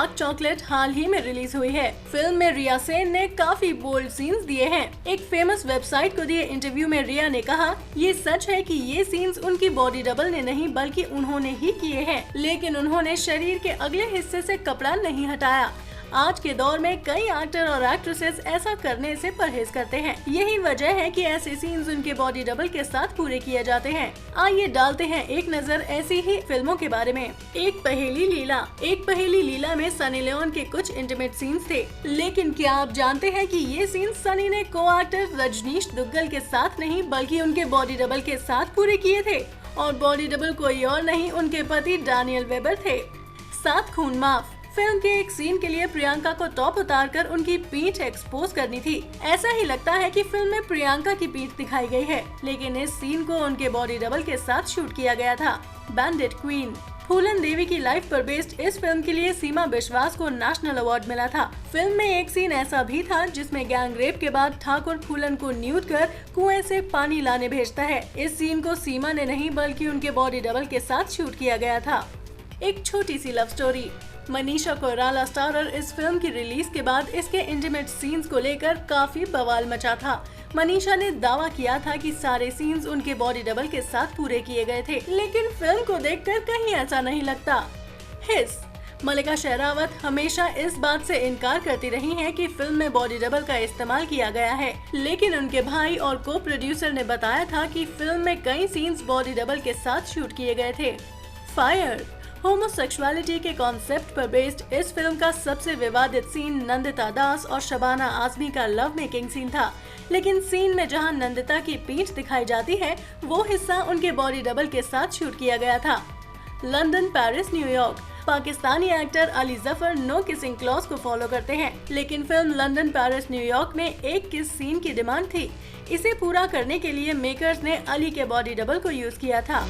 Dark chocolate हाल ही में release हुई है। फिल्म में रिया सेन ने काफी बोल्ड सीन्स दिए हैं। एक फेमस वेबसाइट को दिए इंटरव्यू में रिया ने कहा, ये सच है कि ये सीन्स उनकी बॉडी डबल ने नहीं बल्कि उन्होंने ही किए हैं, लेकिन उन्होंने शरीर के अगले हिस्से से कपड़ा नहीं हटाया। आज के दौर में कई एक्टर और एक्ट्रेसेस ऐसा करने से परहेज करते हैं। यही वजह है कि ऐसे सीन्स उनके बॉडी डबल के साथ पूरे किए जाते हैं। आइए डालते हैं एक नजर ऐसी ही फिल्मों के बारे में। एक पहेली लीला में सनी लियोन के कुछ इंटीमेट सीन्स थे, लेकिन क्या आप जानते हैं कि ये सीन्स सनी ने को एक्टर रजनीश दुग्गल के साथ नहीं बल्कि उनके बॉडी डबल के साथ पूरे किए थे, और बॉडी डबल कोई और नहीं उनके पति डैनियल वेबर थे। 7 खून माफ। फिल्म के एक सीन के लिए प्रियंका को टॉप उतारकर उनकी पीठ एक्सपोज करनी थी। ऐसा ही लगता है कि फिल्म में प्रियंका की पीठ दिखाई गई है, लेकिन इस सीन को उनके बॉडी डबल के साथ शूट किया गया था। Bandit queen. फूलन देवी की लाइफ पर बेस्ड इस फिल्म के लिए सीमा विश्वास को नेशनल अवार्ड मिला था। फिल्म में एक सीन ऐसा भी था जिसमें गैंग रेप के बाद ठाकुर फूलन को न्यूड कर कुएं से पानी लाने भेजता है। इस सीन को सीमा ने नहीं बल्कि उनके बॉडी डबल के साथ शूट किया गया था। एक छोटी सी love story. Manisha Koirala starrer इस फिल्म की रिलीज के बाद इसके इंटीमेट सीन्स को लेकर काफी बवाल मचा था। मनीषा ने दावा किया था कि सारे सीन्स उनके बॉडी डबल के साथ पूरे किए गए थे, लेकिन फिल्म को देखकर कहीं ऐसा नहीं लगता। हिस। मल्लिका शेरावत हमेशा इस बात से इनकार करती रही हैं कि फिल्म में बॉडी डबल का इस्तेमाल किया गया है, लेकिन उनके भाई और को प्रोड्यूसर ने बताया था कि फिल्म में कई सीन्स बॉडी डबल के साथ शूट किए गए थे। फायर। होमोसेक्सुअलिटी के कॉन्सेप्ट पर बेस्ड इस फिल्म का सबसे विवादित सीन नंदिता दास और शबाना आजमी का लव मेकिंग सीन था, लेकिन सीन में जहां नंदिता की पीठ दिखाई जाती है वो हिस्सा उनके बॉडी डबल के साथ शूट किया गया था। London, Paris, New York. Pakistani actor Ali Zafar no kissing clause को फॉलो करते हैं, लेकिन फिल्म लंदन, पेरिस, न्यूयॉर्क में एक किस सीन की डिमांड थी। इसे पूरा करने के लिए मेकर्स ने अली के बॉडी डबल को यूज किया था।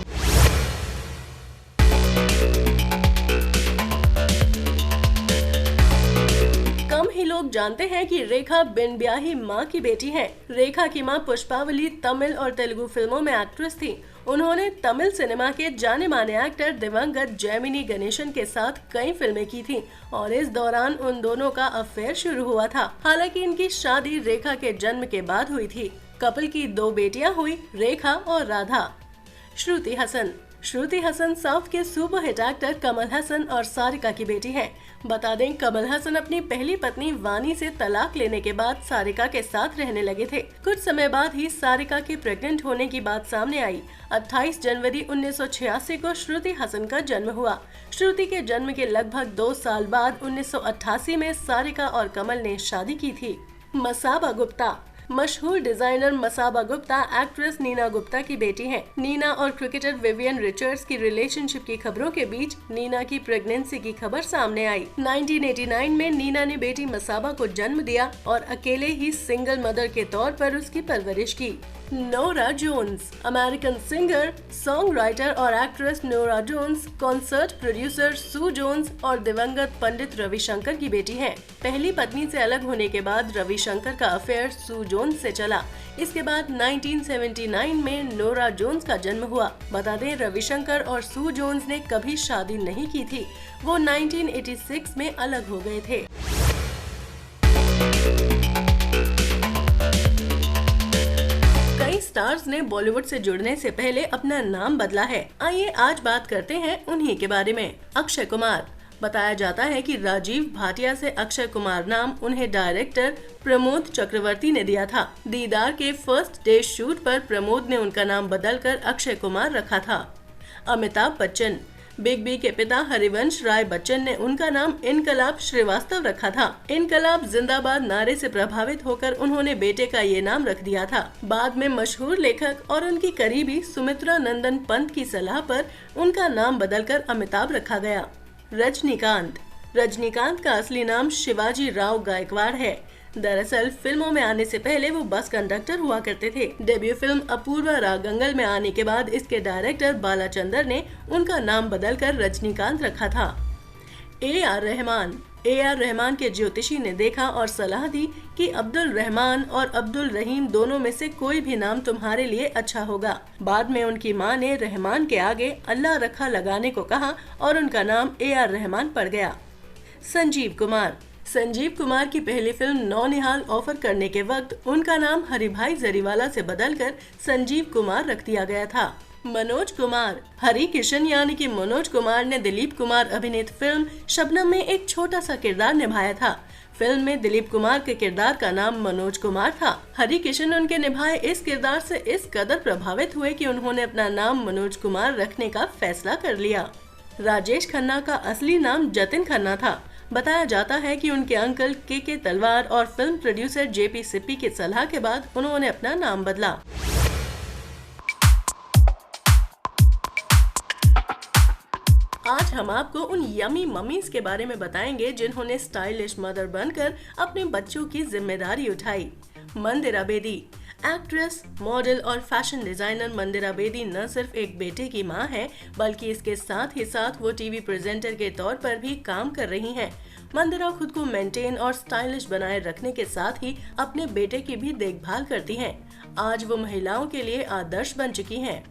लोग जानते हैं कि रेखा बिन ब्याही माँ की बेटी है। रेखा की माँ पुष्पावली तमिल और तेलुगु फिल्मों में एक्ट्रेस थी। उन्होंने तमिल सिनेमा के जाने माने एक्टर दिवंगत जयमिनी गणेशन के साथ कई फिल्में की थी और इस दौरान उन दोनों का अफेयर शुरू हुआ था। हालांकि इनकी शादी रेखा के जन्म के बाद हुई थी। कपल की 2 बेटियां हुई, रेखा और राधा। श्रुति हसन। श्रुति हसन साउथ के सुपरहिट एक्टर कमल हसन और सारिका की बेटी है। बता दें, कमल हसन अपनी पहली पत्नी वानी से तलाक लेने के बाद सारिका के साथ रहने लगे थे। कुछ समय बाद ही सारिका के प्रेग्नेंट होने की बात सामने आई। 28 जनवरी 1986 को श्रुति हसन का जन्म हुआ। श्रुति के जन्म के लगभग 2 साल बाद 1988 में सारिका और कमल ने शादी की थी। मसाबा गुप्ता। मशहूर डिजाइनर मसाबा गुप्ता एक्ट्रेस नीना गुप्ता की बेटी हैं। नीना और क्रिकेटर विवियन रिचर्ड्स की रिलेशनशिप की खबरों के बीच नीना की प्रेगनेंसी की खबर सामने आई। 1989 में नीना ने बेटी मसाबा को जन्म दिया और अकेले ही सिंगल मदर के तौर पर उसकी परवरिश की। Norah Jones. American singer, song writer और actress Norah Jones concert producer Sue Jones और दिवंगत पंडित रविशंकर की बेटी हैं। पहली पत्नी से अलग होने के बाद रविशंकर का अफेयर सू जोन्स से चला। इसके बाद 1979 में नोरा जोन्स का जन्म हुआ। बता दें, रविशंकर और सू जोन्स ने कभी शादी नहीं की थी। वो 1986 में अलग हो गए थे। स्टार्स ने बॉलीवुड से जुड़ने से पहले अपना नाम बदला है। आइए आज बात करते हैं उन्हीं के बारे में। अक्षय कुमार। बताया जाता है कि राजीव भाटिया से अक्षय कुमार नाम उन्हें डायरेक्टर प्रमोद चक्रवर्ती ने दिया था। दीदार के फर्स्ट डे शूट पर प्रमोद ने उनका नाम बदलकर अक्षय कुमार रखा था। अमिताभ बच्चन। बिग बी के पिता हरिवंश राय बच्चन ने उनका नाम इनकलाब श्रीवास्तव रखा था। इनकलाब जिंदाबाद नारे से प्रभावित होकर उन्होंने बेटे का ये नाम रख दिया था। बाद में मशहूर लेखक और उनकी करीबी सुमित्रा नंदन पंत की सलाह पर उनका नाम बदलकर अमिताभ रखा गया। रजनीकांत। रजनीकांत का असली नाम शिवाजी राव गायकवाड़ है। दरअसल फिल्मों में आने से पहले वो बस कंडक्टर हुआ करते थे। डेब्यू फिल्म अपूर्वा रागंगल में आने के बाद इसके डायरेक्टर बालाचंदर ने उनका नाम बदलकर रजनीकांत रखा था। ए.आर. रहमान। ए.आर. रहमान के ज्योतिषी ने देखा और सलाह दी कि अब्दुल रहमान और अब्दुल रहीम दोनों में से कोई भी नाम तुम्हारे लिए अच्छा होगा। बाद में उनकी मां ने रहमान के आगे अल्लाह रखा लगाने को कहा और उनका नाम ए.आर. रहमान पड़ गया। संजीव कुमार। संजीव कुमार की पहली फिल्म नौनिहाल ऑफर करने के वक्त उनका नाम हरिभाई जरीवाला से बदलकर संजीव कुमार रख दिया गया था। मनोज कुमार। हरि किशन यानी कि मनोज कुमार ने दिलीप कुमार अभिनीत फिल्म शबनम में एक छोटा सा किरदार निभाया था। फिल्म में दिलीप कुमार के किरदार का नाम मनोज कुमार था। हरि किशन उनके निभाए इस किरदार से इस कदर प्रभावित हुए कि उन्होंने अपना नाम मनोज कुमार रखने का फैसला कर लिया। राजेश खन्ना का असली नाम जतिन खन्ना था। बताया जाता है कि उनके अंकल के तलवार और फिल्म प्रोड्यूसर जेपी सिप्पी की सलाह के बाद उन्होंने अपना नाम बदला। आज हम आपको उन यमी मम्मीज के बारे में बताएंगे जिन्होंने स्टाइलिश मदर बनकर अपने बच्चों की जिम्मेदारी उठाई। मंदिरा बेदी। एक्ट्रेस, मॉडल और फैशन डिजाइनर मंदिरा बेदी न सिर्फ एक बेटे की मां है, बल्कि इसके साथ ही साथ वो टीवी प्रेजेंटर के तौर पर भी काम कर रही हैं। मंदिरा खुद को मेंटेन और स्टाइलिश बनाए रखने के साथ ही अपने बेटे की भी देखभाल करती हैं। आज वो महिलाओं के लिए आदर्श बन चुकी हैं।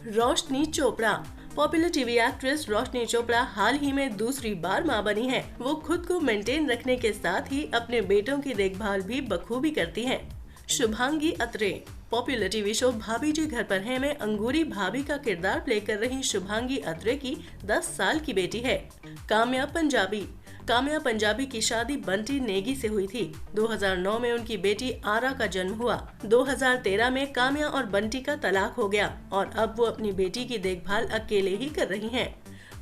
रोशनी चोपड़ा। पॉपुलर टीवी एक्ट्रेस रोशनी चोपड़ा हाल ही में दूसरी बार मां बनी है। वो खुद को मेंटेन रखने के साथ ही अपने बेटों की देखभाल भी बखूबी करती हैं। शुभांगी अत्रे। पॉपुलर टीवी शो भाभी जी घर पर है में अंगूरी भाभी का किरदार प्ले कर रही शुभांगी अत्रे की 10 साल की बेटी है। काम्या पंजाबी। काम्या पंजाबी की शादी बंटी नेगी से हुई थी। 2009 में उनकी बेटी आरा का जन्म हुआ। 2013 में काम्या और बंटी का तलाक हो गया और अब वो अपनी बेटी की देखभाल अकेले ही कर रही हैं।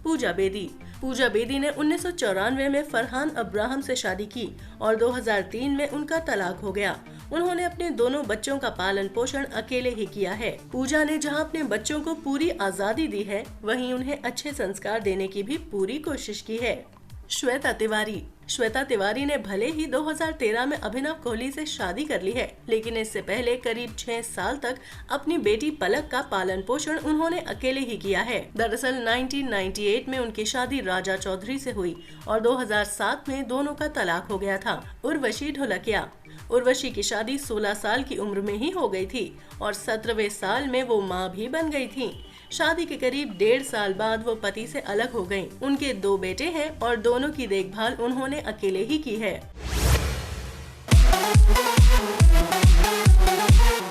पूजा बेदी। पूजा बेदी ने 1994 में फरहान अब्राहम से शादी की और 2003 में उनका तलाक हो गया। उन्होंने अपने दोनों बच्चों का पालन पोषण अकेले ही किया है। पूजा ने जहां अपने बच्चों को पूरी आजादी दी है, वहीं उन्हें अच्छे संस्कार देने की भी पूरी कोशिश की है। श्वेता तिवारी। श्वेता तिवारी ने भले ही 2013 में अभिनव कोहली से शादी कर ली है, लेकिन इससे पहले करीब 6 साल तक अपनी बेटी पलक का पालन पोषण उन्होंने अकेले ही किया है। दरअसल 1998 में उनकी शादी राजा चौधरी से हुई और 2007 में दोनों का तलाक हो गया था। उर्वशी ढोलकिया। उर्वशी की शादी 16 साल की उम्र में ही हो गई थी और 17वें साल में वो मां भी बन गई थी। शादी के करीब 1.5 साल बाद वो पति से अलग हो गयीं। उनके 2 बेटे हैं और दोनों की देखभाल उन्होंने अकेले ही की है।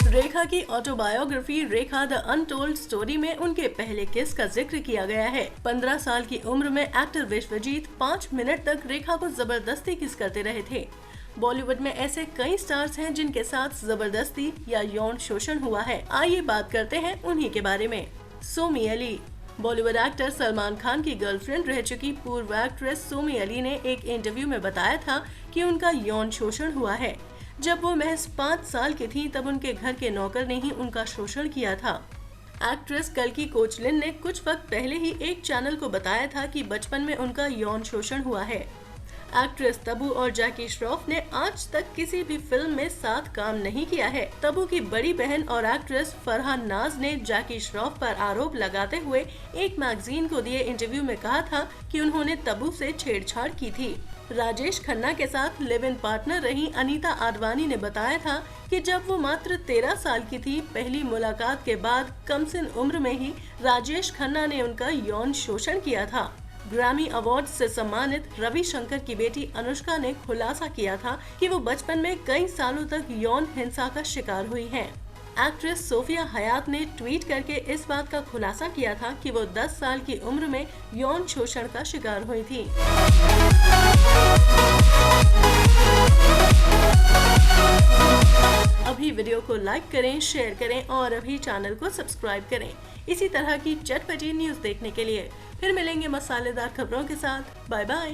रेखा की autobiography Rekha the untold story में उनके पहले किस का जिक्र किया गया है। 15 साल की उम्र में एक्टर विश्वजीत 5 मिनट तक रेखा को जबरदस्ती किस करते रहे थे। बॉलीवुड में ऐसे कई स्टार्स हैं जिनके साथ जबरदस्ती या यौन शोषण हुआ है। आइए बात करते हैं उन्हीं के बारे में। सोमी अली। बॉलीवुड एक्टर सलमान खान की गर्लफ्रेंड रह चुकी पूर्व एक्ट्रेस सोमी अली ने एक इंटरव्यू में बताया था कि उनका यौन शोषण हुआ है। जब वो महज 5 साल की थी तब उनके घर के नौकर ने ही उनका शोषण किया था। एक्ट्रेस कल्की कोचलिन ने कुछ वक्त पहले ही एक चैनल को बताया था कि बचपन में उनका यौन शोषण हुआ है। एक्ट्रेस तब्बू और जैकी श्रॉफ ने आज तक किसी भी फिल्म में साथ काम नहीं किया है। तब्बू की बड़ी बहन और एक्ट्रेस फरहान नाज ने जैकी श्रॉफ पर आरोप लगाते हुए एक मैगजीन को दिए इंटरव्यू में कहा था कि उन्होंने तब्बू से छेड़छाड़ की थी। राजेश खन्ना के साथ लिव इन पार्टनर रही अनीता आडवाणी ने बताया था कि जब वो मात्र 13 साल की थी, पहली मुलाकात के बाद कमसिन उम्र में ही राजेश खन्ना ने उनका यौन शोषण किया था। ग्रैमी अवार्ड से सम्मानित रवि शंकर की बेटी अनुष्का ने खुलासा किया था कि वो बचपन में कई सालों तक यौन हिंसा का शिकार हुई हैं। एक्ट्रेस सोफिया हयात ने ट्वीट करके इस बात का खुलासा किया था कि वो 10 साल की उम्र में यौन शोषण का शिकार हुई थी। अभी वीडियो को लाइक करें, शेयर करें और अभी चैनल को सब्सक्राइब करें इसी तरह की चटपटी न्यूज देखने के लिए। फिर मिलेंगे मसालेदार खबरों के साथ। Bye bye.